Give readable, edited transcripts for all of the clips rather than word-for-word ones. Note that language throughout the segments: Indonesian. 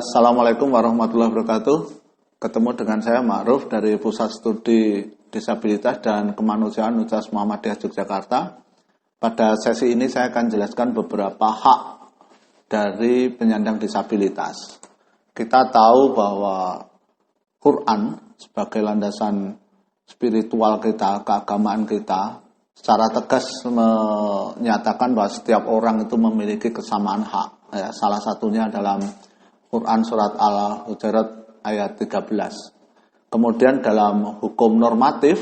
Assalamualaikum warahmatullahi wabarakatuh. Ketemu dengan saya Ma'ruf dari Pusat Studi Disabilitas dan Kemanusiaan Universitas Muhammadiyah Yogyakarta. Pada sesi ini saya akan jelaskan beberapa hak dari penyandang disabilitas. Kita tahu bahwa Quran sebagai landasan spiritual kita, keagamaan kita, secara tegas menyatakan bahwa setiap orang itu memiliki kesamaan hak. Ya, salah satunya dalam Quran surat Al-Hujurat ayat 13. Kemudian dalam hukum normatif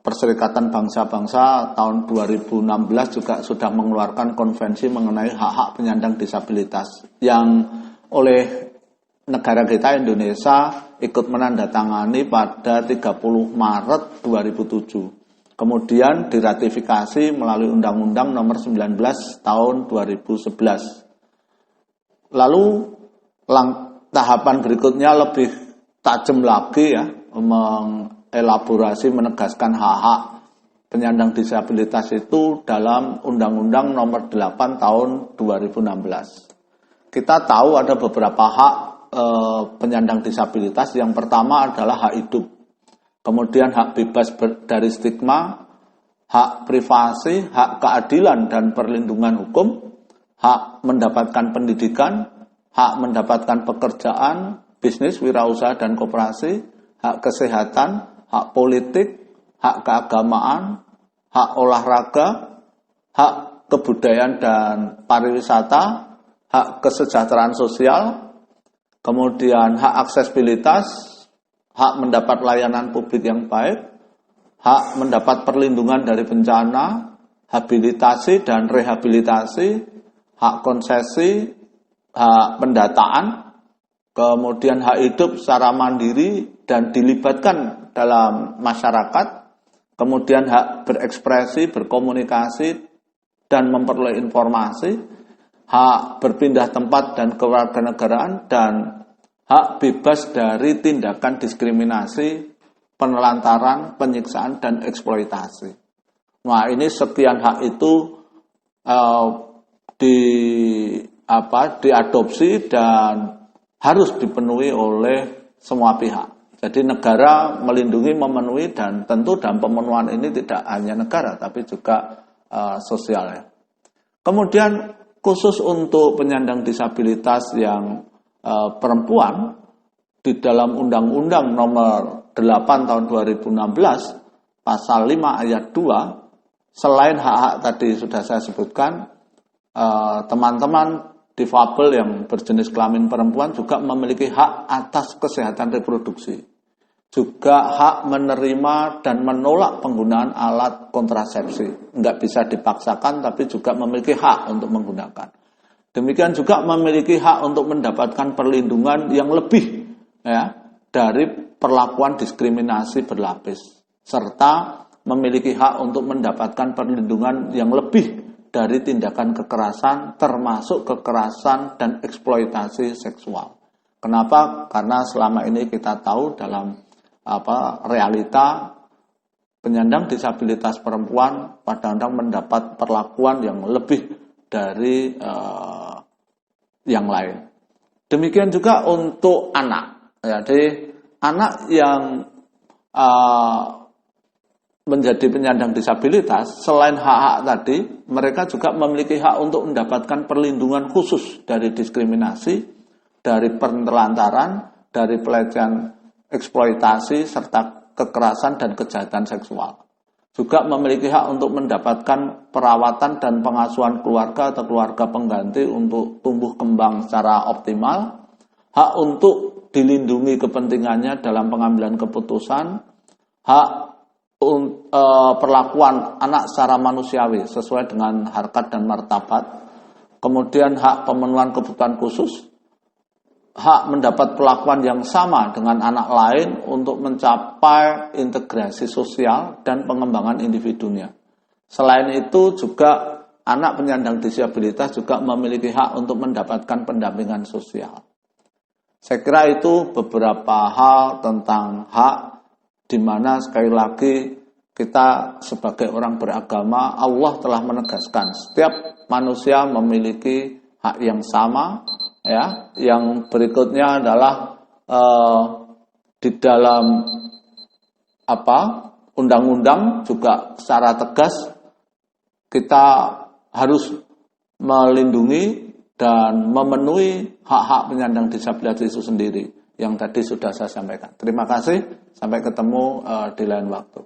Perserikatan Bangsa-Bangsa tahun 2016 juga sudah mengeluarkan konvensi mengenai hak-hak penyandang disabilitas yang oleh negara kita Indonesia ikut menandatangani pada 30 Maret 2007. Kemudian diratifikasi melalui Undang-Undang Nomor 19 Tahun 2011. Lalu tahapan berikutnya lebih tajam lagi ya, mengelaborasi, menegaskan hak-hak penyandang disabilitas itu dalam Undang-Undang Nomor 8 Tahun 2016. Kita tahu ada beberapa hak penyandang disabilitas. Yang pertama adalah hak hidup, kemudian hak bebas dari stigma, hak privasi, hak keadilan dan perlindungan hukum, hak mendapatkan pendidikan, hak mendapatkan pekerjaan, bisnis, wirausaha dan koperasi, hak kesehatan, hak politik, hak keagamaan, hak olahraga, hak kebudayaan dan pariwisata, hak kesejahteraan sosial, kemudian hak aksesibilitas, hak mendapat layanan publik yang baik, hak mendapat perlindungan dari bencana, habilitasi dan rehabilitasi, hak konsesi, hak pendataan, kemudian hak hidup secara mandiri dan dilibatkan dalam masyarakat, kemudian hak berekspresi, berkomunikasi, dan memperoleh informasi, hak berpindah tempat dan kewarganegaraan, dan hak bebas dari tindakan diskriminasi, penelantaran, penyiksaan, dan eksploitasi. Nah, ini sekian hak itu diadopsi dan harus dipenuhi oleh semua pihak. Jadi negara melindungi, memenuhi, dan tentu dalam pemenuhan ini tidak hanya negara tapi juga sosial ya. Kemudian khusus untuk penyandang disabilitas yang perempuan di dalam Undang-Undang Nomor 8 Tahun 2016 Pasal 5 Ayat 2, selain hak-hak tadi sudah saya sebutkan, teman-teman difabel yang berjenis kelamin perempuan juga memiliki hak atas kesehatan reproduksi, juga hak menerima dan menolak penggunaan alat kontrasepsi. Nggak bisa dipaksakan, tapi juga memiliki hak untuk menggunakan. Demikian juga memiliki hak untuk mendapatkan perlindungan yang lebih ya, dari perlakuan diskriminasi berlapis, serta memiliki hak untuk mendapatkan perlindungan yang lebih dari tindakan kekerasan, termasuk kekerasan dan eksploitasi seksual. Kenapa? Karena selama ini kita tahu dalam realita penyandang disabilitas perempuan kadang-kadang mendapat perlakuan yang lebih dari yang lain. Demikian juga untuk anak. Jadi anak yang menjadi penyandang disabilitas, selain hak-hak tadi, mereka juga memiliki hak untuk mendapatkan perlindungan khusus dari diskriminasi, dari penelantaran, dari pelecehan eksploitasi, serta kekerasan dan kejahatan seksual. Juga memiliki hak untuk mendapatkan perawatan dan pengasuhan keluarga atau keluarga pengganti untuk tumbuh kembang secara optimal, hak untuk dilindungi kepentingannya dalam pengambilan keputusan, hak perlakuan anak secara manusiawi sesuai dengan harkat dan martabat, kemudian hak pemenuhan kebutuhan khusus, hak mendapat perlakuan yang sama dengan anak lain untuk mencapai integrasi sosial dan pengembangan individunya. Selain itu juga anak penyandang disabilitas juga memiliki hak untuk mendapatkan pendampingan sosial. Saya kira itu beberapa hal tentang hak, di mana sekali lagi kita sebagai orang beragama, Allah telah menegaskan setiap manusia memiliki hak yang sama Ya, yang berikutnya adalah di dalam undang-undang juga secara tegas kita harus melindungi dan memenuhi hak-hak penyandang disabilitas itu sendiri yang tadi sudah saya sampaikan. Terima kasih, sampai ketemu di lain waktu.